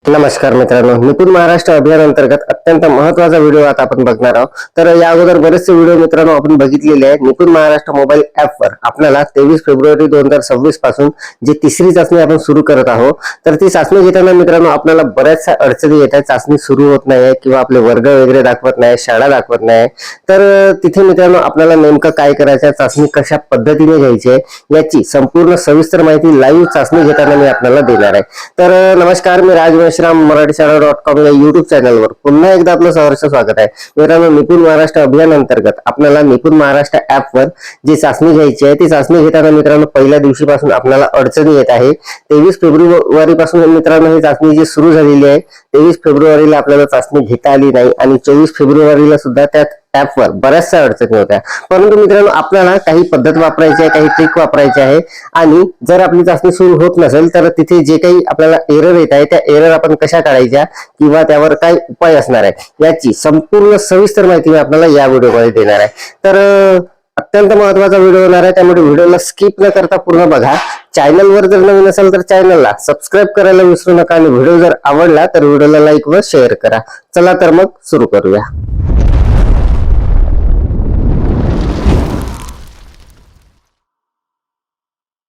नमस्कार मित्रांनो, निपुण महाराष्ट्र अभियान अंतर्गत अत्यंत महत्वाचा व्हिडिओ आता आपण बघणार आहोत. तर या अगोदर बरेचसे व्हिडिओ मित्रांनो आपण बघितलेले आहेत. निपुण महाराष्ट्र मोबाईल ऍपवर आपल्याला 23 फेब्रुवारी 2026 पासून जी तिसरी चाचणी आपण सुरू करत आहोत. तर ती चाचणी घेताना मित्रांनो आपल्याला बऱ्याचशा अडचणी येत आहेत. चाचणी सुरू होत नाही किंवा आपले वर्ग वगैरे दाखवत नाही, शाळा दाखवत नाही. तर तिथे मित्रांनो आपल्याला नेमकं काय करायचं, चाचणी कशा पद्धतीने घ्यायची आहे याची संपूर्ण सविस्तर माहिती लाईव्ह चाचणी घेताना मी आपल्याला देणार आहे. तर नमस्कार, मी राज मराठीशाळा.com या युट्यूब चॅनलवर पुन्हा एकदा आपलं सहर्ष स्वागत आहे. मित्रांनो, निपुण महाराष्ट्र अभियान अंतर्गत आपल्याला निपुण महाराष्ट्र ऍपवर जी चाचणी घ्यायची आहे ती चाचणी घेताना मित्रांनो पहिल्या दिवशीपासून आपल्याला अडचणी येत आहे. 23 फेब्रुवारी पासून मित्रांनो ही चाचणी जी सुरू झालेली आहे, 23 फेब्रुवारीला आपल्याला चाचणी घेता आली नाही आणि 24 फेब्रुवारीला सुद्धा त्या ऍपवर बऱ्याचशा अडचणी होत्या. परंतु मित्रांनो आपल्याला काही पद्धत वापरायची आहे, काही ट्रिक वापरायची आहे आणि जर आपली चाचणी सुरू होत नसेल तर तिथे जे काही आपल्याला एरर येत आहे त्या एरर आपण कशा काढायच्या किंवा त्यावर काय उपाय असणार आहे याची संपूर्ण सविस्तर माहिती मी आपल्याला या व्हिडिओमध्ये देणार आहे. तर अत्यंत महत्वाचा व्हिडिओ होणार आहे, त्यामुळे व्हिडिओला स्किप न करता पूर्ण बघा. चॅनलवर जर नवीन असेल तर चॅनलला सबस्क्राईब करायला विसरू नका आणि व्हिडिओ जर आवडला तर व्हिडिओला लाईक व शेअर करा. चला तर मग सुरू करूया.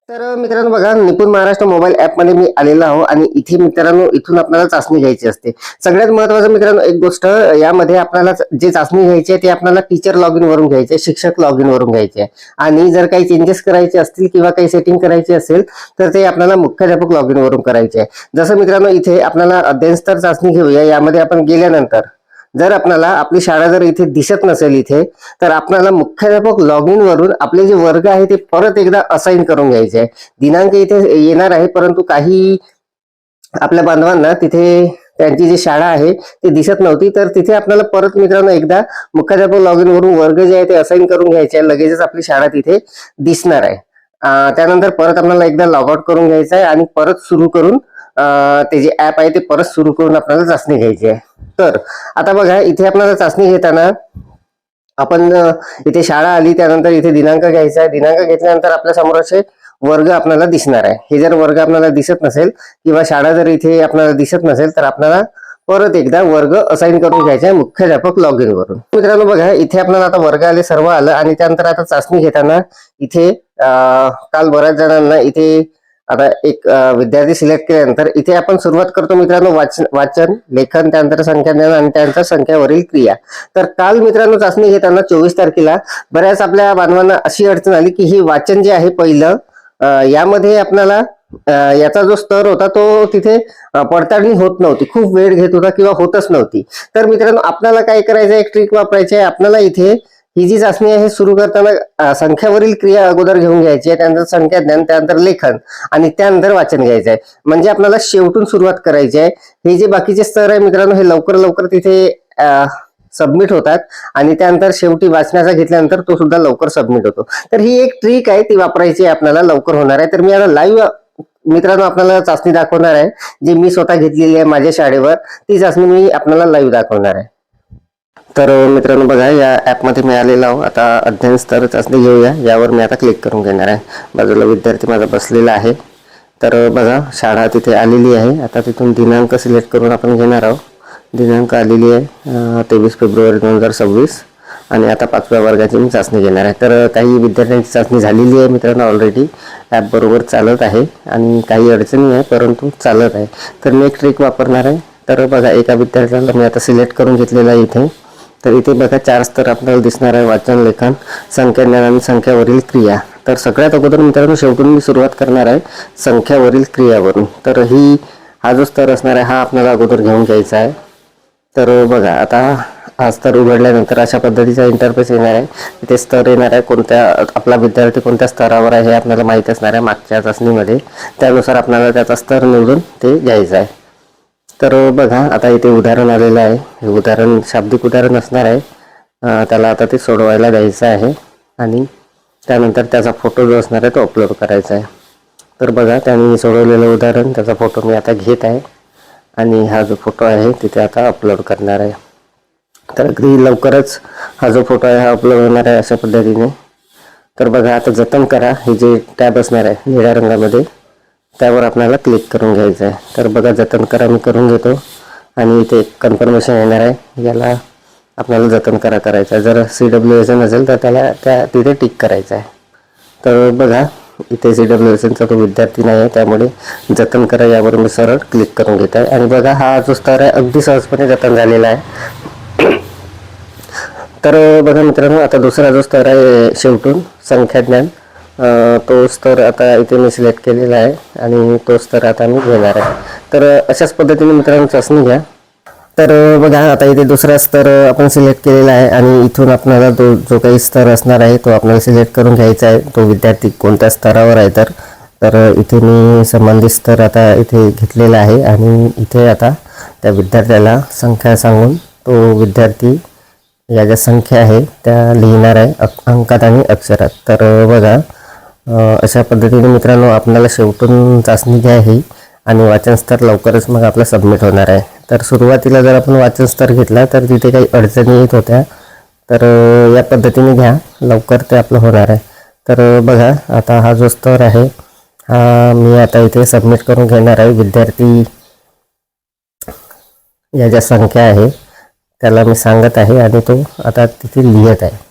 तर मित्रांनो बघा, निपुण महाराष्ट्र मोबाईल ऍप मध्ये मी आलेलो आहो आणि इथे मित्रांनो इथून आपल्याला चाचणी घ्यायची असते. सगळ्यात महत्वाचं मित्रांनो एक गोष्ट यामध्ये आपल्याला जे चाचणी घ्यायची आहे ते आपल्याला टीचर लॉग इन वरून घ्यायचे, शिक्षक लॉग इन वरून घ्यायचे आणि जर काही चेंजेस करायचे असतील किंवा काही सेटिंग करायची असेल तर ते आपल्याला मुख्याध्यापक लॉग इन वरून करायचे आहे. जसं मित्रांनो इथे आपल्याला अध्ययन स्तर चाचणी घेऊया. यामध्ये आपण गेल्यानंतर जर आपल्याला आपली शाळा जर इथे दिसत नसेल इथे तर आपल्याला मुख्याध्यापक लॉग इन वरून आपले जे वर्ग आहे ते परत एकदा असाइन करून घ्यायचे आहे. दिनांक इथे येणार आहे परंतु काही आपल्या बांधवांना तिथे त्यांची जी शाळा आहे ती दिसत नव्हती, तर तिथे आपल्याला परत मित्रांनो एकदा मुख्याध्यापक लॉग इन वरून वर्ग जे आहे ते असाइन करून घ्यायचे आहे. लगेचच आपली शाळा तिथे दिसणार आहे. त्यानंतर परत आपल्याला एकदा लॉग आउट करून घ्यायचं आहे आणि परत सुरू करून ते जे ऍप आहे ते परत सुरू करून आपल्याला चाचणी घ्यायची आहे. तर आता बघा, इथे आपल्याला चाचणी घेताना आपण इथे शाळा आली, त्यानंतर इथे दिनांक घ्यायचा आहे. दिनांक घेतल्यानंतर आपल्या समोर असे वर्ग आपल्याला दिसणार आहे. हे जर वर्ग आपल्याला दिसत नसेल किंवा शाळा जर इथे आपल्याला दिसत नसेल तर आपल्याला परत एकदा वर्ग असाइन करून घ्यायचा आहे मुख्याध्यापक लॉग इन वरून. मित्रांनो बघा, इथे आपल्याला आता वर्ग आले, सर्व आलं आणि त्यानंतर आता चाचणी घेताना इथे काल बऱ्याच जणांना इथे आता एक विद्यार्थी सिलेक्ट केल्यानंतर इथे आपण सुरुवात करतो मित्रांनो वाचन, लेखन, त्यानंतर संख्याज्ञान आणि त्यानंतर संख्यावरील क्रिया. तर काल मित्रांनो चाचणी घेताना 24 तारखेला बऱ्याच आपल्या बांधवांना अशी अडचण आली की ही वाचन जे आहे पहिलं यामध्ये आपल्याला याचा जो स्तर होता तो तिथे पडताळणी होत नव्हती, खूप वेळ घेत होता किंवा होतच नव्हती. तर मित्रांनो आपल्याला काय करायचं, एक ट्रिक वापरायची आहे. आपल्याला इथे ही जी चाचणी आहे सुरू करताना संख्यावरील क्रिया अगोदर घेऊन घ्यायची आहे, त्यानंतर संख्याज्ञान, त्यानंतर लेखन आणि त्यानंतर वाचन घ्यायचं आहे. म्हणजे आपल्याला शेवटून सुरुवात करायची आहे. हे जे बाकीचे स्तर आहे मित्रांनो हे लवकर लवकर तिथे सबमिट होतात आणि त्यानंतर शेवटी वाचनाचा घेतल्यानंतर तो सुद्धा लवकर सबमिट होतो. तर ही एक ट्रिक आहे, ती वापरायची आहे, आपल्याला लवकर होणार आहे. तर मी आता लाईव्ह मित्रांनो आपल्याला चाचणी दाखवणार आहे, जी मी स्वतः घेतलेली आहे माझ्या शाळेवर. ती चाचणी मी आपल्याला लाईव्ह दाखवणार आहे. तर मित्रांनो बघा, या ऍपमध्ये मी आलेलो आहो. आता अध्ययन स्तर चाचणी घेऊया, यावर मी आता क्लिक करून घेणार आहे. बाजूला विद्यार्थी माझा बसलेला आहे. तर बघा, शाळा तिथे आलेली आहे. आता तिथून दिनांक सिलेक्ट करून आपण घेणार आहोत. दिनांक आलेली आहे 23 फेब्रुवारी 2026 आणि आता 5व्या वर्गाची मी चाचणी घेणार आहे. तर काही विद्यार्थ्यांची चाचणी झालेली आहे मित्रांनो, ऑलरेडी ॲप बरोबर चालत आहे आणि काही अडचणी आहे परंतु चालत आहे. तर मी एक ट्रिक वापरणार आहे. तर बघा, एका विद्यार्थ्याला मी आता सिलेक्ट करून घेतलेला आहे इथे. तर इथे बघा 4 स्तर आपल्याला दिसणार आहे, वाचन, लेखन, संख्याज्ञान आणि संख्यावरील क्रिया. तर सगळ्यात अगोदर मित्रांनो शेवटून मी सुरुवात करणार आहे संख्यावरील क्रियावरून. तर हा जो स्तर असणार आहे हा आपल्याला अगोदर घेऊन घ्यायचा आहे. तर बघा, आता हा स्तर उघडल्यानंतर अशा पद्धतीचा इंटरफेस येणार आहे. इथे स्तर येणार आहे, कोणत्या आपला विद्यार्थी कोणत्या स्तरावर आहे हे आपल्याला माहिती असणार आहे मागच्या चाचणीमध्ये. त्यानुसार आपल्याला त्याचा स्तर निवडून ते घ्यायचा आहे. तर बघा, आता इथे उदाहरण आलेलं आहे. हे उदाहरण शाब्दिक उदाहरण असणार आहे. त्याला आता ते सोडवायला द्यायचं आहे आणि त्यानंतर त्याचा फोटो जो असणार आहे तो अपलोड करायचा आहे. तर बघा, त्यांनी सोडवलेलं उदाहरण, त्याचा फोटो मी आता घेत आहे आणि हा जो फोटो आहे तिथे आता अपलोड करणार आहे. तर अगदी लवकरच हा जो फोटो आहे हा अपलोड होणार आहे अशा पद्धतीने. तर बघा, आता जतन करा हे जे टॅब असणार आहे निळ्या रंगामध्ये त्यावर आपल्याला क्लिक करून घ्यायचं आहे. तर बघा जतन करा मी करून घेतो आणि इथे कन्फर्मेशन येणार आहे. याला आपल्याला जतन करा करायचं आहे. जर CWSN नसेल तर त्याला तिथे टिक करायचं आहे. तर बघा इथे CWSNचा तो विद्यार्थी नाही आहे, त्यामुळे जतन करा यावर मी सरळ क्लिक करून घेत आहे. आणि बघा हा जो स्तर आहे अगदी सहजपणे जतन झालेला आहे. तर बघा मित्रांनो, आता दुसरा जो स्तर आहे शेवटून संख्याज्ञान, तो स्तर आता इथे मी सिलेक्ट केलेला आहे आणि तो स्तर आता मी घेणार आहे. तर अशाच पद्धतीने मित्रांनो चाचणी घ्या. तर बघा आता इथे दुसरा स्तर आपण सिलेक्ट केलेला आहे आणि इथून आपल्याला तो जो काही स्तर असणार आहे तो आपल्याला सिलेक्ट करून घ्यायचा आहे. तो विद्यार्थी कोणत्या स्तरावर आहे तर इथे मी संबंधित स्तर आता इथे घेतलेला आहे आणि इथे आता त्या विद्यार्थ्याला संख्या सांगून तो विद्यार्थी या ज्या संख्या आहे त्या लिहिणार आहे अंकात आणि अक्षरात. तर बघा अशा पद्धतीने मित्रांनो आपल्याला शेवटून चाचणी घ्या ही आणि वाचन स्तर लवकरच मग आपला सबमिट होणार आहे. तर सुरुवातीला जर आपण वाचन स्तर घेतला तर तिथे काही अडचणी येत होत्या, तर या पद्धतीने घ्या, लवकर ते आपलं होणार आहे. तर बघा आता हा जो स्तर आहे हा मी आता इथे सबमिट करून घेणार आहे. विद्यार्थी या ज्या संख्या आहे त्याला मी सांगत आहे आणि तो आता तिथे लिहित आहे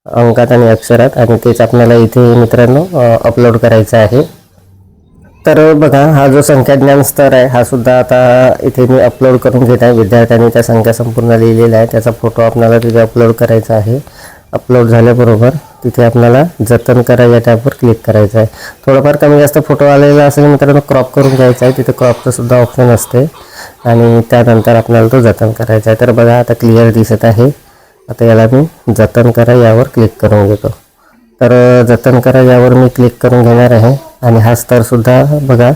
अंकात आणि अक्षरात आणि तेच आपल्याला इथे मित्रांनो अपलोड करायचं आहे. तर बघा हा जो संख्याज्ञान स्तर आहे हा सुद्धा आता इथे मी अपलोड करून घेत आहे. विद्यार्थ्यांनी त्या संख्या संपूर्ण लिहिलेल्या आहे त्याचा फोटो आपल्याला तिथे अपलोड करायचा आहे. अपलोड झाल्याबरोबर तिथे आपल्याला जतन करा या टॅबवर क्लिक करायचं आहे. थोडंफार कमी जास्त फोटो आलेला असेल मित्रांनो क्रॉप करून घ्यायचा आहे. तिथे क्रॉपचं सुद्धा ऑप्शन असते आणि त्यानंतर आपल्याला तो जतन करायचा आहे. तर बघा आता क्लिअर दिसत आहे. आता याला मी जतन करा यावर क्लिक करून घेतो. तर जतन करा यावर मी क्लिक करून घेणार आहे आणि हा स्तरसुद्धा बघा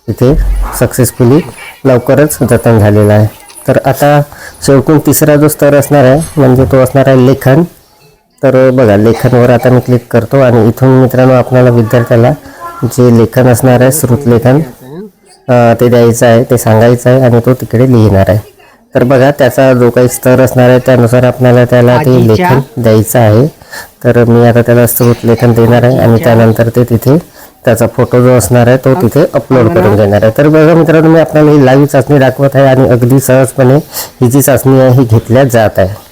इथे सक्सेसफुली लवकरच जतन झालेला आहे. तर आता शेवटून तिसरा जो स्तर असणार आहे म्हणजे तो असणार आहे लेखन. तर बघा लेखनवर आता मी क्लिक करतो आणि इथून मित्रांनो आपल्याला विद्यार्थ्याला जे लेखन असणार आहे श्रुतलेखन ते द्यायचं आहे, ते सांगायचं आहे आणि तो तिकडे लिहिणार आहे. तर बघा त्याचा जो काही स्तर असणार आहे त्यानुसार आपल्याला त्याला ते लेखन द्यायचं आहे. तर मी आता त्याला श्रुतलेखन देणार आहे आणि त्यानंतर ते तिथे त्याचा फोटो जो असणार आहे तो तिथे अपलोड करून घेणार आहे. तर बघा मित्रांनो मी आपल्याला ही लाईव्ह चाचणी दाखवत आहे आणि अगदी सहजपणे ही जी चाचणी आहे ही घेतल्या जात आहे.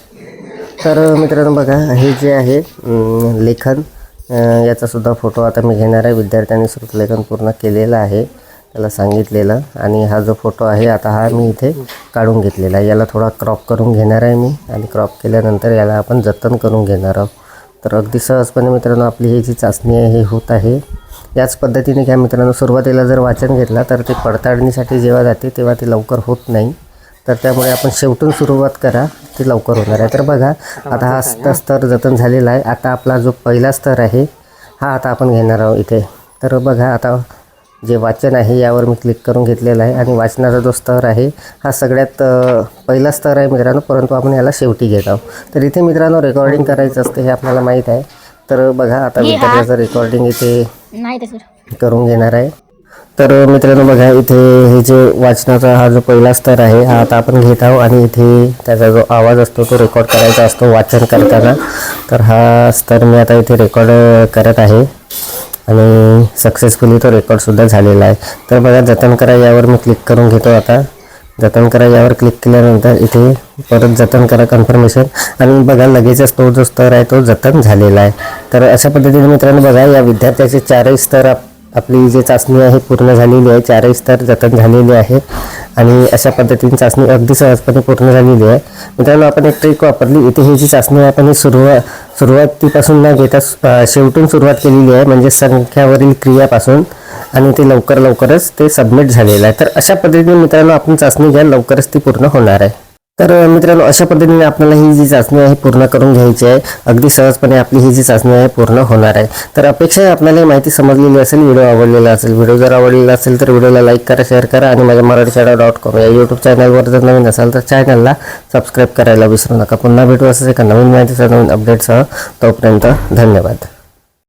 तर मित्रांनो बघा हे जे आहे लेखन याचा सुद्धा फोटो आता मी घेणार आहे. विद्यार्थ्यांनी श्रुतलेखन पूर्ण केलेलं आहे त्याला सांगितलेलं आणि हा जो फोटो आहे आता हा मी इथे काढून घेतलेला आहे. याला थोडा क्रॉप करून घेणार आहे मी आणि क्रॉप केल्यानंतर याला आपण जतन करून घेणार आहोत. तर अगदी सहजपणे मित्रांनो आपली ही जी चाचणी आहे ही होत आहे. याच पद्धतीने घ्या मित्रांनो. सुरुवातीला जर वाचन घेतला तर ते पडताळणीसाठी जेव्हा जाते तेव्हा ती लवकर होत नाही, तर त्यामुळे आपण शेवटून सुरुवात करा ती लवकर होणार आहे. तर बघा आता हा स्तर जतन झालेला आहे. आता आपला जो पहिला स्तर आहे हा आता आपण घेणार आहोत इथे. तर बघा आता जे वाचन आहे यावर मी क्लिक करून घेतलेला आहे आणि वाचनाचा जो स्तर आहे हा सगळ्यात पहिला स्तर आहे मित्रांनो, परंतु आपण याला शेवटी घेत आहोत. तर इथे मित्रांनो रेकॉर्डिंग करायचं असते हे आपल्याला माहीत आहे. तर बघा आता विद्यार्थ्याचं रेकॉर्डिंग इथे करून घेणार आहे. तर मित्रांनो बघा इथे हे जे वाचनाचा हा जो पहिला स्तर आहे हा आता आपण घेत आहोत आणि इथे त्याचा जो आवाज असतो तो रेकॉर्ड करायचा असतो वाचन करताना. तर हा स्तर मी आता इथे रेकॉर्ड करत आहे आणि सक्सेसफुली तो रेकॉर्डसुद्धा झालेला आहे. तर बघा जतन करा यावर मी क्लिक करून घेतो. आता जतन करा यावर क्लिक केल्यानंतर इथे परत जतन करा कन्फर्मेशन आणि बघा लगेचच तो जो स्तर आहे तो जतन झालेला आहे. तर अशा पद्धतीने मित्रांनो बघा या विद्यार्थ्याचे चारही स्तर आपली जी चाचणी आहे पूर्ण झालेली आहे. चारही स्तर जतन झालेले आहे आणि अशा पद्धतीने चाचणी अगदी सहजपणे पूर्ण झालेली आहे. मित्रांनो आपण एक ट्रिक वापरली. इथे ही जी चाचणी आहे आपण ही सुरुवातीपासून न घेता शेवटून सुरुवात केलेली आहे, म्हणजे संख्यावरील क्रियापासून, आणि ते लवकरच ते सबमिट झालेलं आहे. तर अशा पद्धतीने मित्रांनो आपण चाचणी घ्या, लवकरच ती पूर्ण होणार आहे. तर मित्रांनो अशा पद्धतीने आपल्याला ही जी चाचणी आहे पूर्ण करून घ्यायची आहे. अगदी सहजपणे आपली ही जी चाचणी आहे पूर्ण होणार आहे. तर अपेक्षा आहे आपल्याला ही माहिती समजलेली असेल, व्हिडिओ आवडलेला असेल. व्हिडिओ जर आवडलेला असेल तर व्हिडिओला लाईक करा, शेअर करा आणि माझ्या मराठीशाळा.com या यूट्यूब चॅनलवर जर नवीन असाल तर चॅनलला सबस्क्राईब करायला विसरू नका. पुन्हा भेटू असंच एका नवीन माहितीसह नवीन अपडेटसह. तोपर्यंत धन्यवाद.